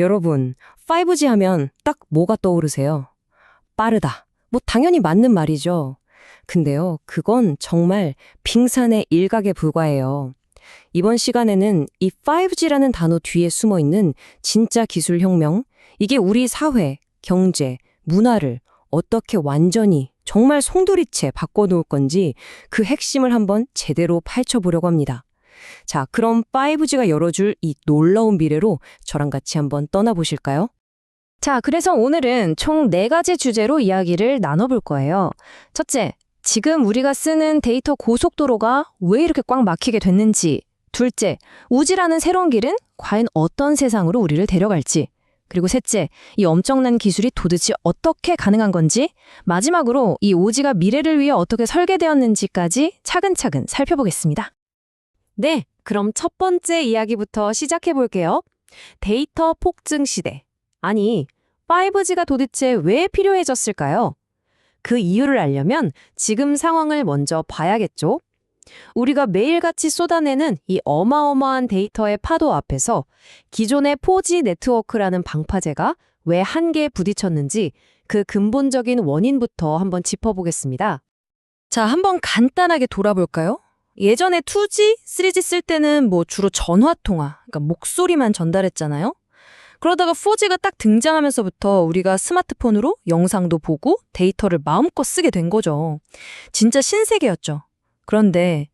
여러분, 5G 하면 딱 뭐가 떠오르세요? 빠르다. 뭐 당연히 맞는 말이죠. 근데요, 그건 정말 빙산의 일각에 불과해요. 이번 시간에는 이 5G라는 단어 뒤에 숨어 있는 진짜 기술 혁명, 이게 우리 사회, 경제, 문화를 어떻게 완전히 정말 송두리째 바꿔놓을 건지 그 핵심을 한번 제대로 파헤쳐보려고 합니다. 자, 그럼 5G가 열어줄 이 놀라운 미래로 저랑 같이 한번 떠나보실까요? 자, 그래서 오늘은 총 4가지 주제로 이야기를 나눠볼 거예요. 첫째, 지금 우리가 쓰는 데이터 고속도로가 왜 이렇게 꽉 막히게 됐는지. 둘째, 우지라는 새로운 길은 과연 어떤 세상으로 우리를 데려갈지. 그리고 셋째, 이 엄청난 기술이 도대체 어떻게 가능한 건지. 마지막으로 이 오지가 미래를 위해 어떻게 설계되었는지까지 차근차근 살펴보겠습니다. 네, 그럼 첫 번째 이야기부터 시작해 볼게요. 데이터 폭증 시대. 아니, 5G가 도대체 왜 필요해졌을까요? 그 이유를 알려면 지금 상황을 먼저 봐야겠죠? 우리가 매일같이 쏟아내는 이 어마어마한 데이터의 파도 앞에서 기존의 4G 네트워크라는 방파제가 왜 한계에 부딪혔는지 그 근본적인 원인부터 한번 짚어보겠습니다. 자, 한번 간단하게 돌아볼까요? 예전에 2G, 3G 쓸 때는 뭐 주로 전화통화, 그러니까 목소리만 전달했잖아요. 그러다가 4G가 딱 등장하면서부터 우리가 스마트폰으로 영상도 보고 데이터를 마음껏 쓰게 된 거죠. 진짜 신세계였죠. 그런데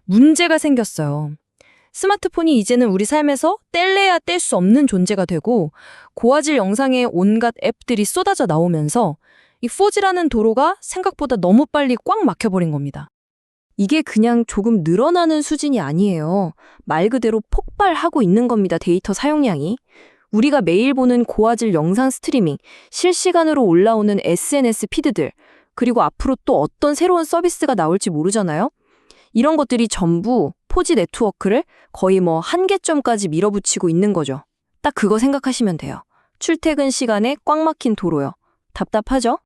문제가 생겼어요. 스마트폰이 이제는 우리 삶에서 뗄래야 뗄 수 없는 존재가 되고 고화질 영상에 온갖 앱들이 쏟아져 나오면서 이 4G라는 도로가 생각보다 너무 빨리 꽉 막혀버린 겁니다. 이게 그냥 조금 늘어나는 수준이 아니에요. 말 그대로 폭발하고 있는 겁니다. 데이터 사용량이. 우리가 매일 보는 고화질 영상 스트리밍, 실시간으로 올라오는 SNS 피드들, 그리고 앞으로 또 어떤 새로운 서비스가 나올지 모르잖아요? 이런 것들이 전부 4G 네트워크를 거의 뭐 한계점까지 밀어붙이고 있는 거죠. 딱 그거 생각하시면 돼요. 출퇴근 시간에 꽉 막힌 도로요. 답답하죠?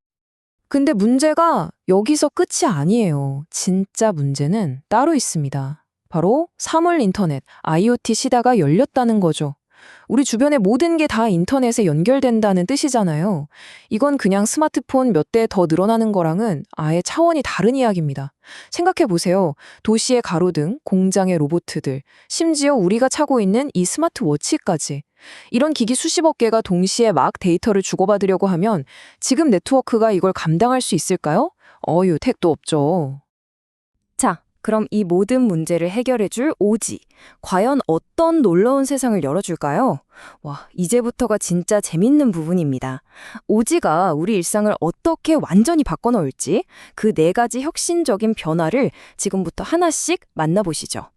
근데 문제가 여기서 끝이 아니에요. 진짜 문제는 따로 있습니다. 바로 사물 인터넷, IoT 시대가 열렸다는 거죠. 우리 주변의 모든 게 다 인터넷에 연결된다는 뜻이잖아요. 이건 그냥 스마트폰 몇 대 더 늘어나는 거랑은 아예 차원이 다른 이야기입니다. 생각해 보세요. 도시의 가로등, 공장의 로봇들, 심지어 우리가 차고 있는 이 스마트워치까지. 이런 기기 수십억 개가 동시에 막 데이터를 주고받으려고 하면 지금 네트워크가 이걸 감당할 수 있을까요? 택도 없죠. 자, 그럼 이 모든 문제를 해결해줄 5G. 과연 어떤 놀라운 세상을 열어줄까요? 와, 이제부터가 진짜 재밌는 부분입니다. 5G가 우리 일상을 어떻게 완전히 바꿔놓을지 그 4가지 혁신적인 변화를 지금부터 하나씩 만나보시죠.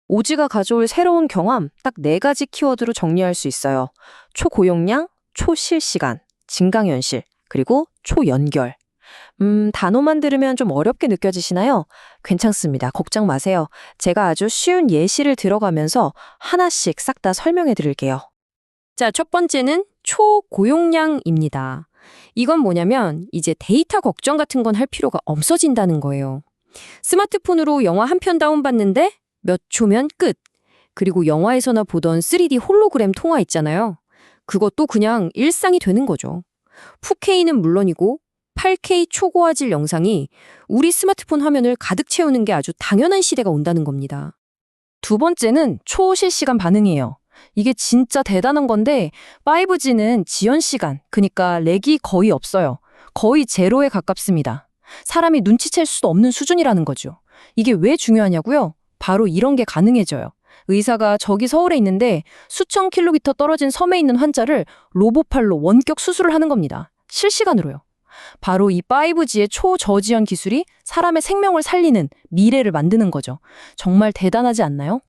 5G가 가져올 새로운 경험 딱 4가지 키워드로 정리할 수 있어요. 초고용량, 초실시간, 증강현실, 그리고 초연결. 단어만 들으면 좀 어렵게 느껴지시나요? 괜찮습니다. 걱정 마세요. 제가 아주 쉬운 예시를 들어가면서 하나씩 싹 다 설명해 드릴게요. 자, 첫 번째는 초고용량입니다. 이건 뭐냐면 이제 데이터 걱정 같은 건 할 필요가 없어진다는 거예요. 스마트폰으로 영화 한 편 다운받는데 몇 초면 끝. 그리고 영화에서나 보던 3D 홀로그램 통화 있잖아요. 그것도 그냥 일상이 되는 거죠. 4K는 물론이고 8K 초고화질 영상이 우리 스마트폰 화면을 가득 채우는 게 아주 당연한 시대가 온다는 겁니다. 두 번째는 초실시간 반응이에요. 이게 진짜 대단한 건데 5G는 지연 시간, 그러니까 렉이 거의 없어요. 거의 제로에 가깝습니다. 사람이 눈치챌 수도 없는 수준이라는 거죠. 이게 왜 중요하냐고요? 바로 이런 게 가능해져요. 의사가 저기 서울에 있는데 수천 킬로미터 떨어진 섬에 있는 환자를 로봇팔로 원격 수술을 하는 겁니다. 실시간으로요. 바로 이 5G의 초저지연 기술이 사람의 생명을 살리는 미래를 만드는 거죠. 정말 대단하지 않나요?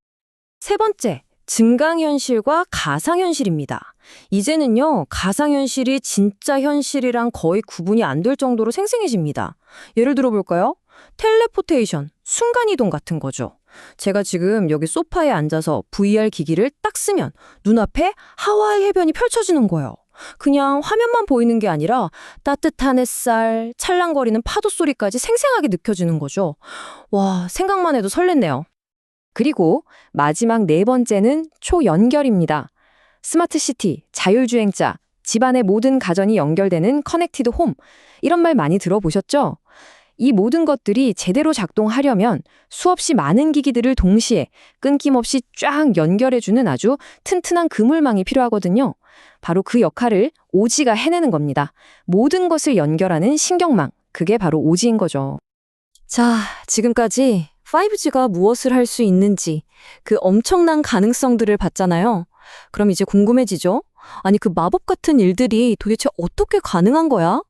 세 번째, 증강현실과 가상현실입니다. 이제는요, 가상현실이 진짜 현실이랑 거의 구분이 안 될 정도로 생생해집니다. 예를 들어볼까요? 텔레포테이션, 순간이동 같은 거죠. 제가 지금 여기 소파에 앉아서 VR 기기를 딱 쓰면 눈앞에 하와이 해변이 펼쳐지는 거예요. 그냥 화면만 보이는 게 아니라 따뜻한 햇살, 찰랑거리는 파도 소리까지 생생하게 느껴지는 거죠. 와, 생각만 해도 설렜네요. 그리고 마지막 4번째는 초연결입니다. 스마트 시티, 자율주행차, 집안의 모든 가전이 연결되는 커넥티드 홈, 이런 말 많이 들어보셨죠? 이 모든 것들이 제대로 작동하려면 수없이 많은 기기들을 동시에 끊김없이 쫙 연결해주는 아주 튼튼한 그물망이 필요하거든요. 바로 그 역할을 오지가 해내는 겁니다. 모든 것을 연결하는 신경망, 그게 바로 오지인 거죠. 자, 지금까지 5G가 무엇을 할 수 있는지 그 엄청난 가능성들을 봤잖아요. 그럼 이제 궁금해지죠? 아니, 그 마법 같은 일들이 도대체 어떻게 가능한 거야?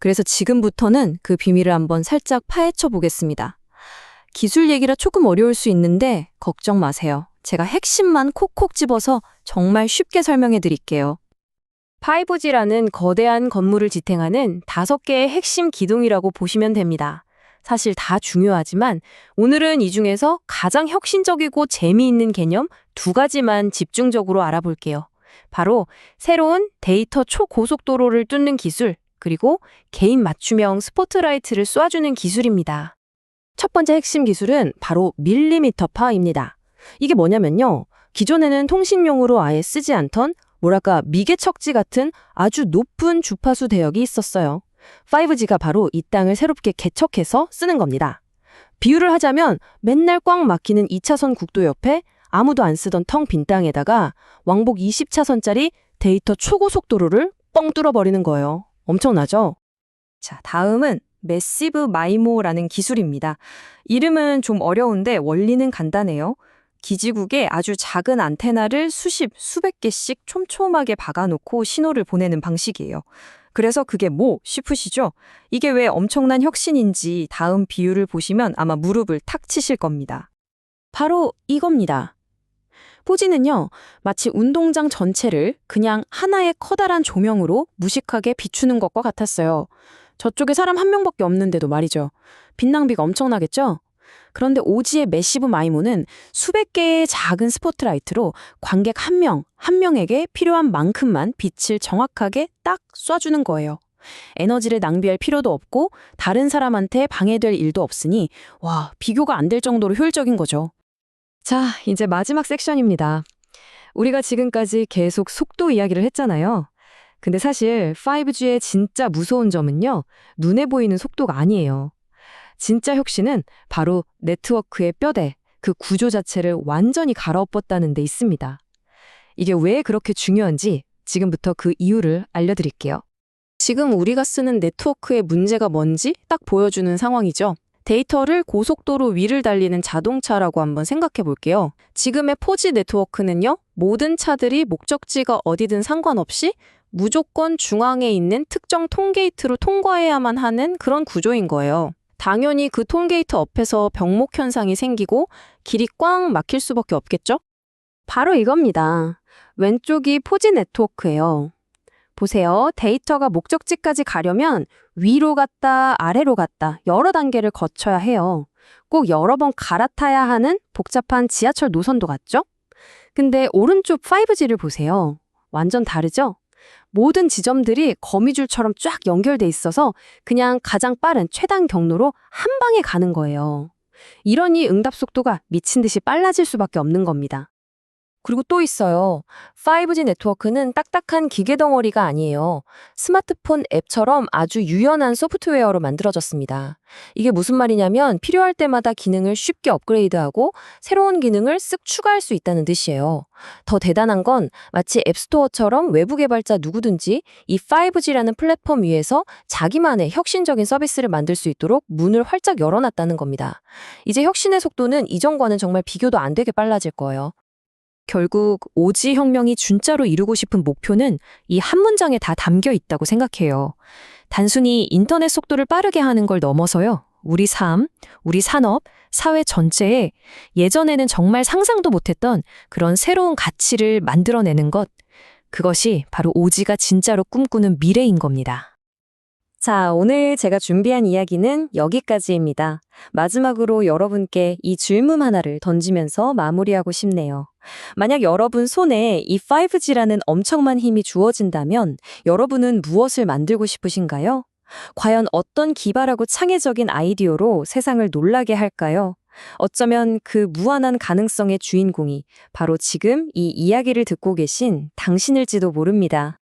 그래서 지금부터는 그 비밀을 한번 살짝 파헤쳐 보겠습니다. 기술 얘기라 조금 어려울 수 있는데 걱정 마세요. 제가 핵심만 콕콕 집어서 정말 쉽게 설명해 드릴게요. 5G라는 거대한 건물을 지탱하는 5개의 핵심 기둥이라고 보시면 됩니다. 사실 다 중요하지만 오늘은 이 중에서 가장 혁신적이고 재미있는 개념 2가지만 집중적으로 알아볼게요. 바로 새로운 데이터 초고속도로를 뚫는 기술, 그리고 개인 맞춤형 스포트라이트를 쏴주는 기술입니다. 첫 번째 핵심 기술은 바로 밀리미터파입니다. 이게 뭐냐면요. 기존에는 통신용으로 아예 쓰지 않던 미개척지 같은 아주 높은 주파수 대역이 있었어요. 5G가 바로 이 땅을 새롭게 개척해서 쓰는 겁니다. 비유를 하자면 맨날 꽉 막히는 2차선 국도 옆에 아무도 안 쓰던 텅 빈 땅에다가 왕복 20차선짜리 데이터 초고속도로를 뻥 뚫어버리는 거예요. 엄청나죠? 자, 다음은 매시브 마이모라는 기술입니다. 이름은 좀 어려운데 원리는 간단해요. 기지국에 아주 작은 안테나를 수백 개씩 촘촘하게 박아놓고 신호를 보내는 방식이에요. 그래서 그게 뭐 싶으시죠? 이게 왜 엄청난 혁신인지 다음 비유를 보시면 아마 무릎을 탁 치실 겁니다. 바로 이겁니다. 포지는요, 마치 운동장 전체를 그냥 하나의 커다란 조명으로 무식하게 비추는 것과 같았어요. 저쪽에 사람 한 명밖에 없는데도 말이죠. 빛 낭비가 엄청나겠죠? 그런데 오지의 매시브 마이모는 수백 개의 작은 스포트라이트로 관객 한 명에게 필요한 만큼만 빛을 정확하게 딱 쏴주는 거예요. 에너지를 낭비할 필요도 없고 다른 사람한테 방해될 일도 없으니 와, 비교가 안 될 정도로 효율적인 거죠. 자, 이제 마지막 섹션입니다. 우리가 지금까지 계속 속도 이야기를 했잖아요. 근데 사실 5G의 진짜 무서운 점은요, 눈에 보이는 속도가 아니에요. 진짜 혁신은 바로 네트워크의 뼈대, 그 구조 자체를 완전히 갈아엎었다는 데 있습니다. 이게 왜 그렇게 중요한지 지금부터 그 이유를 알려드릴게요. 지금 우리가 쓰는 네트워크의 문제가 뭔지 딱 보여주는 상황이죠. 데이터를 고속도로 위를 달리는 자동차라고 한번 생각해 볼게요. 지금의 4G 네트워크는요, 모든 차들이 목적지가 어디든 상관없이 무조건 중앙에 있는 특정 톨게이트로 통과해야만 하는 그런 구조인 거예요. 당연히 그 톨게이트 앞에서 병목 현상이 생기고 길이 꽉 막힐 수밖에 없겠죠? 바로 이겁니다. 왼쪽이 4G 네트워크예요. 보세요. 데이터가 목적지까지 가려면 위로 갔다 아래로 갔다 여러 단계를 거쳐야 해요. 꼭 여러 번 갈아타야 하는 복잡한 지하철 노선도 같죠? 근데 오른쪽 5G를 보세요. 완전 다르죠? 모든 지점들이 거미줄처럼 쫙 연결돼 있어서 그냥 가장 빠른 최단 경로로 한 방에 가는 거예요. 이러니 응답 속도가 미친 듯이 빨라질 수밖에 없는 겁니다. 그리고 또 있어요. 5G 네트워크는 딱딱한 기계 덩어리가 아니에요. 스마트폰 앱처럼 아주 유연한 소프트웨어로 만들어졌습니다. 이게 무슨 말이냐면 필요할 때마다 기능을 쉽게 업그레이드하고 새로운 기능을 쓱 추가할 수 있다는 뜻이에요. 더 대단한 건 마치 앱스토어처럼 외부 개발자 누구든지 이 5G라는 플랫폼 위에서 자기만의 혁신적인 서비스를 만들 수 있도록 문을 활짝 열어놨다는 겁니다. 이제 혁신의 속도는 이전과는 정말 비교도 안 되게 빨라질 거예요. 결국 오지 혁명이 진짜로 이루고 싶은 목표는 이 한 문장에 다 담겨 있다고 생각해요. 단순히 인터넷 속도를 빠르게 하는 걸 넘어서요. 우리 삶, 우리 산업, 사회 전체에 예전에는 정말 상상도 못했던 그런 새로운 가치를 만들어내는 것, 그것이 바로 오지가 진짜로 꿈꾸는 미래인 겁니다. 자, 오늘 제가 준비한 이야기는 여기까지입니다. 마지막으로 여러분께 이 질문 하나를 던지면서 마무리하고 싶네요. 만약 여러분 손에 이 5G라는 엄청난 힘이 주어진다면 여러분은 무엇을 만들고 싶으신가요? 과연 어떤 기발하고 창의적인 아이디어로 세상을 놀라게 할까요? 어쩌면 그 무한한 가능성의 주인공이 바로 지금 이 이야기를 듣고 계신 당신일지도 모릅니다.